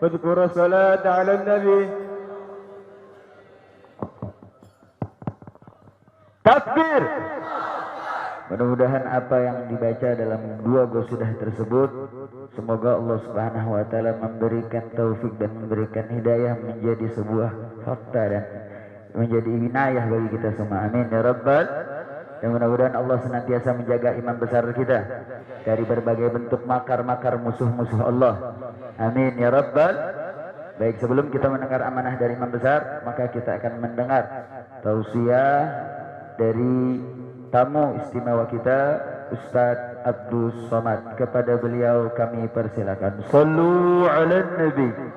اذكروا الصلاة على النبي. Takbir. Mudah-mudahan apa yang dibaca dalam dua qasidah tersebut, semoga Allah Subhanahu wa taala memberikan taufik dan memberikan hidayah menjadi sebuah fakta dan menjadi inayah bagi kita semua. Amin ya rabbal. Dan mudah-mudahan Allah senantiasa menjaga imam besar kita dari berbagai bentuk makar-makar musuh-musuh Allah. Amin ya rabbal. Baik, sebelum kita mendengar amanah dari imam besar, maka kita akan mendengar tausiah dari tamu istimewa kita, Ustadz Abdul Somad. Kepada beliau kami persilakan. Sallu ala Nabi.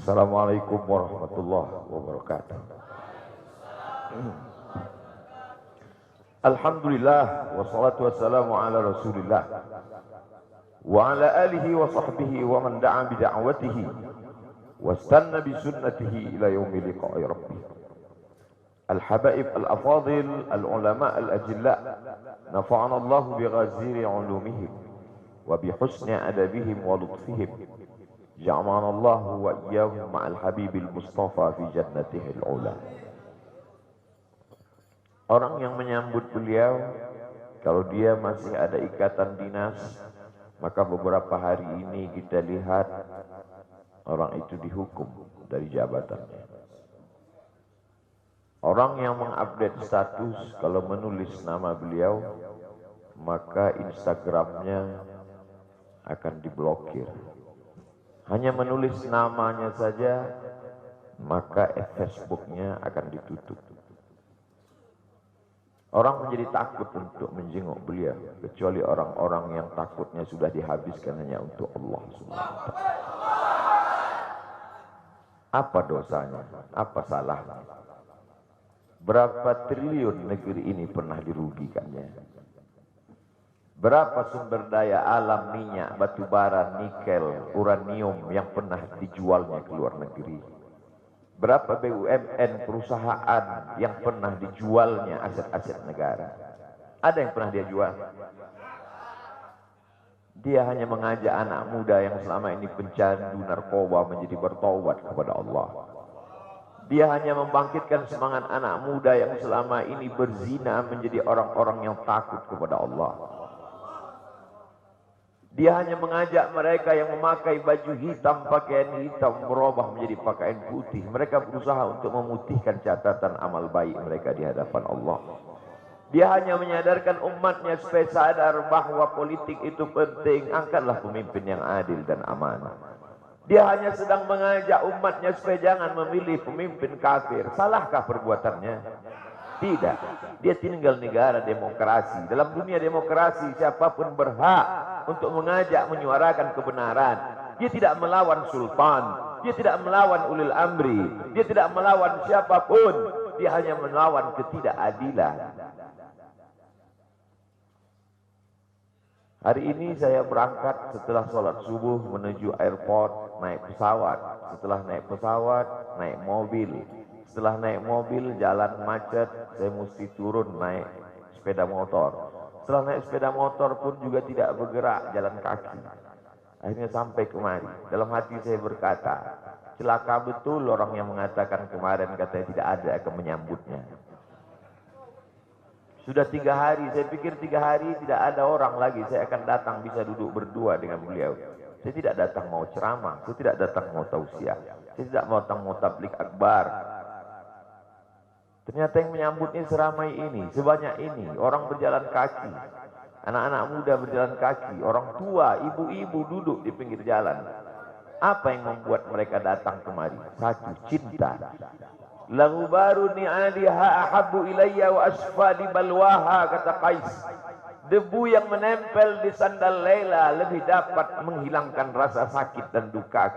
Assalamualaikum warahmatullahi wabarakatuh. Alhamdulillah wassalatu wassalamu ala Rasulillah wa ala alihi wa sahbihi wa man da'a bi da'watihi wastanna bi sunnatihi ila yaumi liqa'i rabbih. Al-habaib al-afadil al-ulama al-ajilla nafa'ana Allah bi ghaziri ulumihim wa bi husni adabihim wa lutfihim. Ja'alana Allah wa iyyahum ma'al habibil mustafa fi jannatihil ula. Orang yang menyambut beliau, kalau dia masih ada ikatan dinas, maka beberapa hari ini kita lihat orang itu dihukum dari jabatannya. Orang yang mengupdate status kalau menulis nama beliau, maka Instagramnya akan diblokir. Hanya menulis namanya saja, maka Facebooknya akan ditutup. Orang menjadi takut untuk menjenguk beliau, kecuali orang-orang yang takutnya sudah dihabiskan hanya untuk Allah Subhanahu wa taala. Apa dosanya? Apa salahnya? Berapa triliun negeri ini pernah dirugikannya? Berapa sumber daya alam, minyak, batu bara, nikel, uranium yang pernah dijualnya ke luar negeri? Berapa BUMN perusahaan yang pernah dijualnya aset-aset negara? Ada yang pernah dia jual? Dia hanya mengajak anak muda yang selama ini pencandu narkoba menjadi bertaubat kepada Allah. Dia hanya membangkitkan semangat anak muda yang selama ini berzina menjadi orang-orang yang takut kepada Allah. Dia hanya mengajak mereka yang memakai baju hitam, pakaian hitam, berubah menjadi pakaian putih. Mereka berusaha untuk memutihkan catatan amal baik mereka di hadapan Allah. Dia hanya menyadarkan umatnya supaya sadar bahwa politik itu penting. Angkatlah pemimpin yang adil dan amanah. Dia hanya sedang mengajak umatnya supaya jangan memilih pemimpin kafir. Salahkah perbuatannya? Tidak. Dia tinggal negara demokrasi. Dalam dunia demokrasi, siapapun berhak untuk mengajak menyuarakan kebenaran. Dia tidak melawan sultan, dia tidak melawan ulil amri, dia tidak melawan siapapun. Dia hanya melawan ketidakadilan. Hari ini saya berangkat setelah sholat subuh menuju airport, naik pesawat. Setelah naik pesawat, naik mobil. Setelah naik mobil, jalan macet, saya mesti turun naik sepeda motor. Setelah naik sepeda motor pun juga tidak bergerak, jalan kaki. Akhirnya sampai kemari. Dalam hati saya berkata, celaka betul orang yang mengatakan kemarin katanya tidak ada akan menyambutnya. Sudah 3 hari, saya pikir 3 hari tidak ada orang lagi. Saya akan datang bisa duduk berdua dengan beliau. Saya tidak datang mau ceramah, saya tidak datang mau tausiah, saya tidak mau datang mau tablik akbar. Ternyata yang menyambutnya seramai ini, sebanyak ini, orang berjalan kaki, anak-anak muda berjalan kaki, orang tua, ibu-ibu duduk di pinggir jalan. Apa yang membuat mereka datang kemari? Satu, cinta. Lagu baru ni'aliha ahabbu ilayya wa asfali balwaha, kata Qais. Debu yang menempel di sandal Laila lebih dapat menghilangkan rasa sakit dan duka.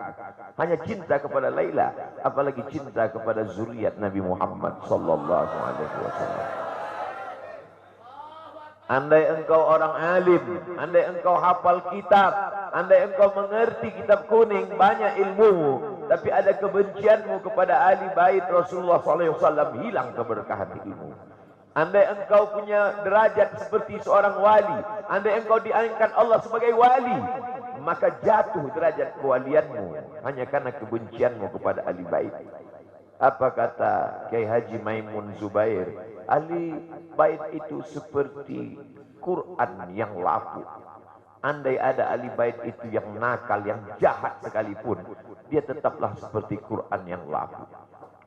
Hanya cinta kepada Laila, apalagi cinta kepada zuriat Nabi Muhammad sallallahu alaihi wasallam. Andai engkau orang alim, andai engkau hafal kitab, andai engkau mengerti kitab kuning, banyak ilmumu, tapi ada kebencianmu kepada ahli bait Rasulullah SAW, hilang keberkahan ilmu. Andai engkau punya derajat seperti seorang wali, andai engkau diangkat Allah sebagai wali, maka jatuh derajat kewalianmu hanya karena kebencianmu kepada ahli bait. Apa kata Kiai Haji Maimun Zubair? Ahli bait itu seperti Quran yang lapuk. Andai ada ahli bait itu yang nakal, yang jahat sekalipun, dia tetaplah seperti Quran yang lapuk.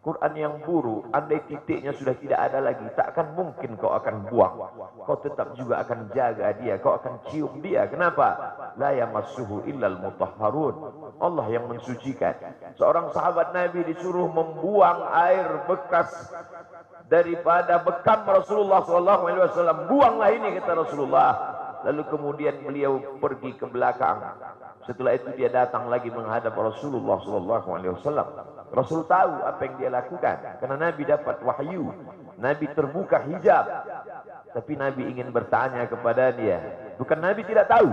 Quran yang buruk, andai titiknya sudah tidak ada lagi, tak akan mungkin kau akan buang. Kau tetap juga akan jaga dia, kau akan cium dia. Kenapa? La yamassuhu illal mutahharun. Allah yang mensucikan. Seorang sahabat Nabi disuruh membuang air bekas daripada bekam Rasulullah SAW. Buanglah ini, kata Rasulullah. Lalu kemudian beliau pergi ke belakang. Setelah itu dia datang lagi menghadap Rasulullah SAW. Rasul tahu apa yang dia lakukan, karena Nabi dapat wahyu, Nabi terbuka hijab, tapi Nabi ingin bertanya kepada dia. Bukan Nabi tidak tahu,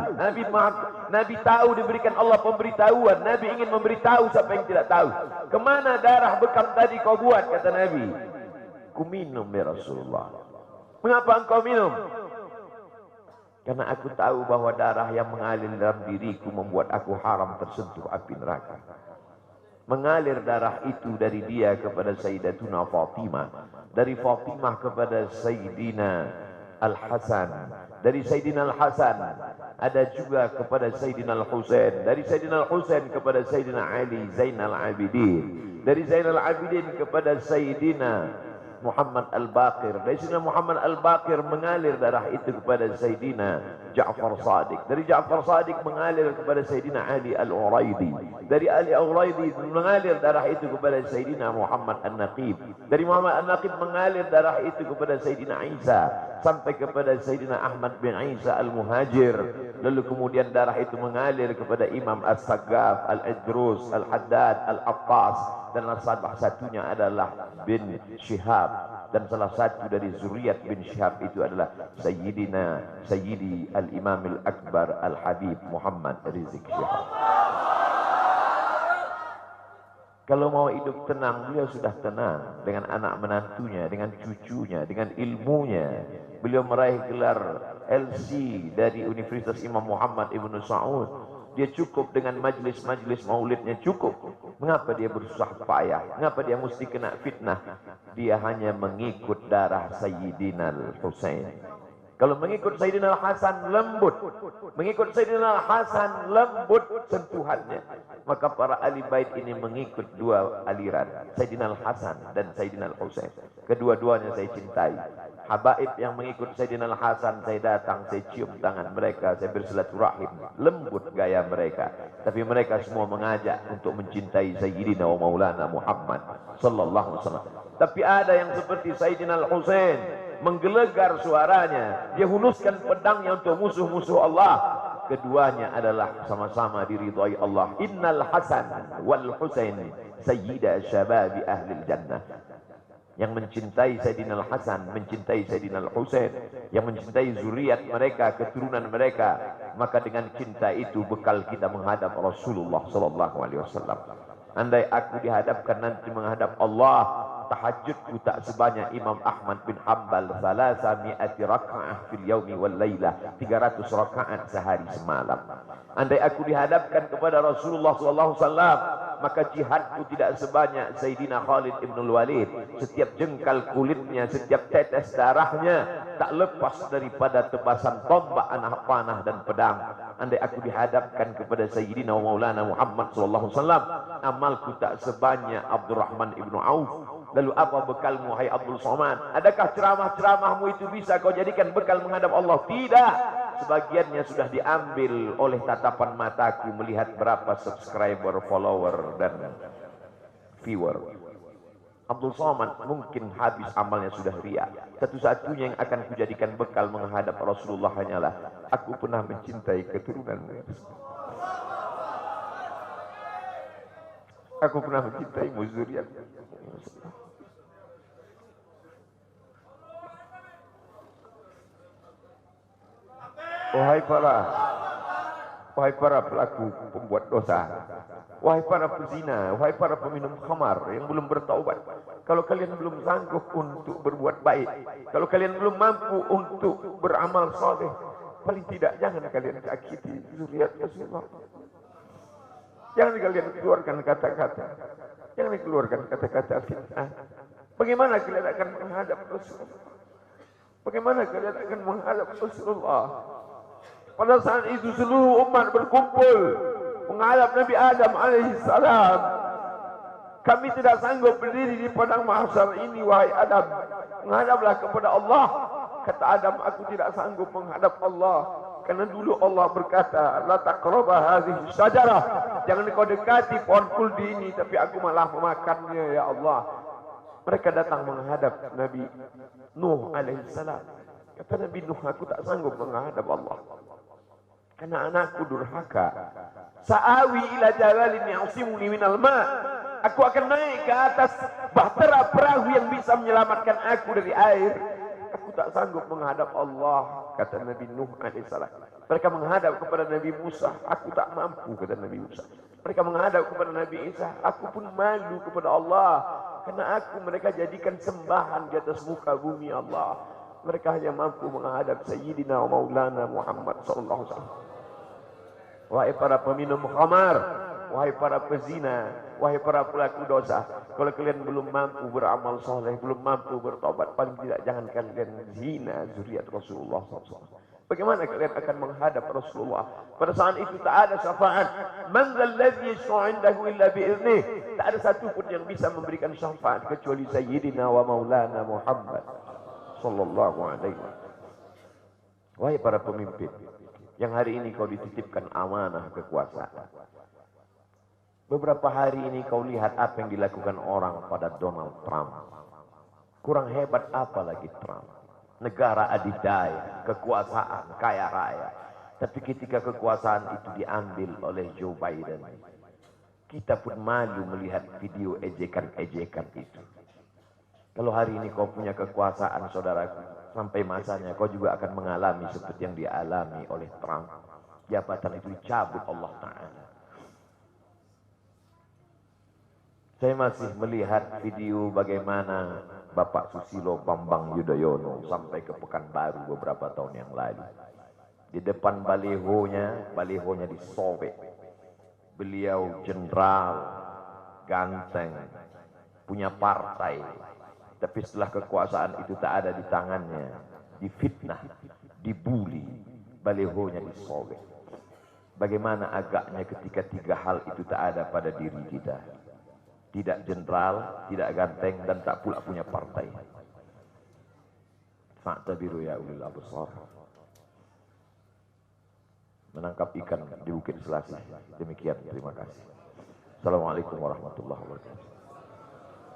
Nabi tahu, diberikan Allah pemberitahuan. Nabi ingin memberitahu siapa yang tidak tahu. Kemana darah bekam tadi kau buat, kata Nabi. Ku minum ya Rasulullah. Mengapa engkau minum? Karena aku tahu bahwa darah yang mengalir dalam diriku membuat aku haram tersentuh api neraka. Mengalir darah itu dari dia kepada Sayyidatuna Fatimah, dari Fatimah kepada Sayyidina Al-Hasan, dari Sayyidina Al-Hasan ada juga kepada Sayyidina Al-Husain, dari Sayyidina Al-Husain kepada Sayyidina Ali Zainal Abidin, dari Zainal Abidin kepada Sayyidina Muhammad Al-Baqir, dari Sayyidina Muhammad Al-Baqir mengalir darah itu kepada Sayyidina Ja'far Sadiq, dari Ja'far Sadiq mengalir kepada Sayyidina Ali Al-Uraidi, dari Ali Al-Uraidi mengalir darah itu kepada Sayyidina Muhammad An-Naqib, dari Muhammad An-Naqib mengalir darah itu kepada Sayyidina Isa sampai kepada Sayyidina Ahmad bin Isa Al-Muhajir. Lalu kemudian darah itu mengalir kepada Imam As-Saggaf, Al-Idrus, Al-Haddad, Al-Attas, dan salah satunya adalah bin Syihab, dan salah satu dari zuriat bin Syihab itu adalah Sayyidi Al-Imam Al-Akbar Al-Habib Muhammad Rizik Syihab. Kalau mau hidup tenang, beliau sudah tenang dengan anak menantunya, dengan cucunya, dengan ilmunya. Beliau meraih gelar LC dari Universitas Imam Muhammad Ibn Saud. Dia cukup dengan majlis-majlis maulidnya, cukup. Mengapa dia bersusah payah? Mengapa dia mesti kena fitnah? Dia hanya mengikut darah Sayyidina Al-Husain. Kalau mengikut Sayyidina Al-Hasan lembut, mengikut Sayyidina Al-Hasan lembut sentuhannya. Maka para ahli bait ini mengikut dua aliran, Sayyidina Al-Hasan dan Sayyidina Al-Husain. Kedua-duanya saya cintai. Habaib yang mengikut Sayyidina Al-Hasan, saya datang, saya cium tangan mereka, saya bersilaturahim, lembut gaya mereka. Tapi mereka semua mengajak untuk mencintai Sayyidina wa Maulana Muhammad sallallahu alaihi wasallam. Tapi ada yang seperti Sayyidina Al-Husain, menggelegar suaranya, dia hunuskan pedangnya untuk musuh-musuh Allah. Keduanya adalah sama-sama diridhai Allah. Innal Hasan wal Husain sayyida syababi ahli jannah. Yang mencintai Sayyidina Al-Hasan, mencintai Sayyidina Al-Husain, yang mencintai zuriat mereka, keturunan mereka, maka dengan cinta itu bekal kita menghadap Rasulullah sallallahu alaihi wasallam. Andai aku dihadapkan nanti menghadap Allah, tahajudku tak sebanyak Imam Ahmad bin Hanbal, 300 raka'ah fil yaumi wal lailah, 300 rakaat sehari semalam. Andai aku dihadapkan kepada Rasulullah sallallahu alaihi wasallam, maka jihadku tidak sebanyak Sayyidina Khalid ibn Walid. Setiap jengkal kulitnya, setiap tetes darahnya tak lepas daripada tebasan tombak, anak panah dan pedang. Andai aku dihadapkan kepada Sayyidina Maulana Muhammad sallallahu alaihi wasallam, amalku tak sebanyak Abdurrahman ibn Auf. Lalu apa bekalmu, hai Abdul Somad? Adakah ceramah-ceramahmu itu bisa kau jadikan bekal menghadap Allah? Tidak. Sebagiannya sudah diambil oleh tatapan mataku melihat berapa subscriber, follower, dan viewer. Abdul Somad mungkin habis amalnya sudah riya. Satu-satunya yang akan kujadikan bekal menghadap Rasulullah hanyalah aku pernah mencintai keturunanmu. Aku pernah mencintai zuriat. Wahai para pelaku pembuat dosa, wahai para pezina, wahai para peminum khamar yang belum bertaubat, kalau kalian belum sanggup untuk berbuat baik, kalau kalian belum mampu untuk beramal soleh, paling tidak jangan kalian sakiti zuriat Rasulullah. Jangan kalian keluarkan kata-kata, jangan keluarkan kata-kata fitnah. Bagaimana kalian akan menghadap Rasulullah? Bagaimana kalian akan menghadap Rasulullah? Pada saat itu seluruh umat berkumpul menghadap Nabi Adam alaihissalam. Kami tidak sanggup berdiri di padang mahsyar ini, wahai Adam. Menghadaplah kepada Allah. Kata Adam, aku tidak sanggup menghadap Allah. Karena dulu Allah berkata, la taqraba hadhihi syajarah. Jangan kau dekati pohon kuldi ini, tapi aku malah memakannya, ya Allah. Mereka datang menghadap Nabi Nuh alaihissalam. Kata Nabi Nuh, aku tak sanggup menghadap Allah. Karena anakku durhaka. Sa'awi ila jalalin ya'simuni minal ma'. Aku akan naik ke atas bahtera perahu yang bisa menyelamatkan aku dari air. Aku tak sanggup menghadap Allah, kata Nabi Nuh alaihissalam. Mereka menghadap kepada Nabi Musa, aku tak mampu, kata Nabi Musa. Mereka menghadap kepada Nabi Isa, aku pun malu kepada Allah. Karena mereka jadikan sembahan di atas muka bumi Allah. Mereka hanya mampu menghadap Sayyidina wa Maulana Muhammad sallallahu alaihi wasallam. Wahai para peminum khamar, wahai para pezina, wahai para pelaku dosa, kalau kalian belum mampu beramal soleh, belum mampu bertobat, paling tidak jangan kalian zina zuriat Rasulullah SAW. Bagaimana kalian akan menghadap Rasulullah? Pada saat itu tak ada syafaat. Man dzalladzi yashfa'u 'indahu illa bi'iznih. Tak ada satu pun yang bisa memberikan syafaat kecuali Sayyidina wa Maulana Muhammad sallallahu alaihi wasallam. Wahai para pemimpin, yang hari ini kau dititipkan amanah kekuasaan. Beberapa hari ini kau lihat apa yang dilakukan orang pada Donald Trump. Kurang hebat apa lagi Trump? Negara adidaya, kekuasaan, kaya raya. Tapi ketika kekuasaan itu diambil oleh Joe Biden, kita pun malu melihat video ejekan-ejekan itu. Kalau hari ini kau punya kekuasaan, saudaraku, sampai masanya kau juga akan mengalami seperti yang dialami oleh Trump. Jabatan itu dicabut Allah Ta'ala. Saya masih melihat video bagaimana Bapak Susilo Bambang Yudhoyono sampai ke Pekanbaru beberapa tahun yang lalu. Di depan balihonya disobek. Beliau jenderal, ganteng, punya partai. Tapi setelah kekuasaan itu tak ada di tangannya, difitnah, dibuli, balihonya disobek. Bagaimana agaknya ketika tiga hal itu tak ada pada diri kita. Tidak jenderal, tidak ganteng, dan tak pula punya partai. Fa'tabiru ya ulil absar. Menangkap ikan di Bukit Selasih. Demikian, terima kasih. Assalamualaikum warahmatullahi wabarakatuh.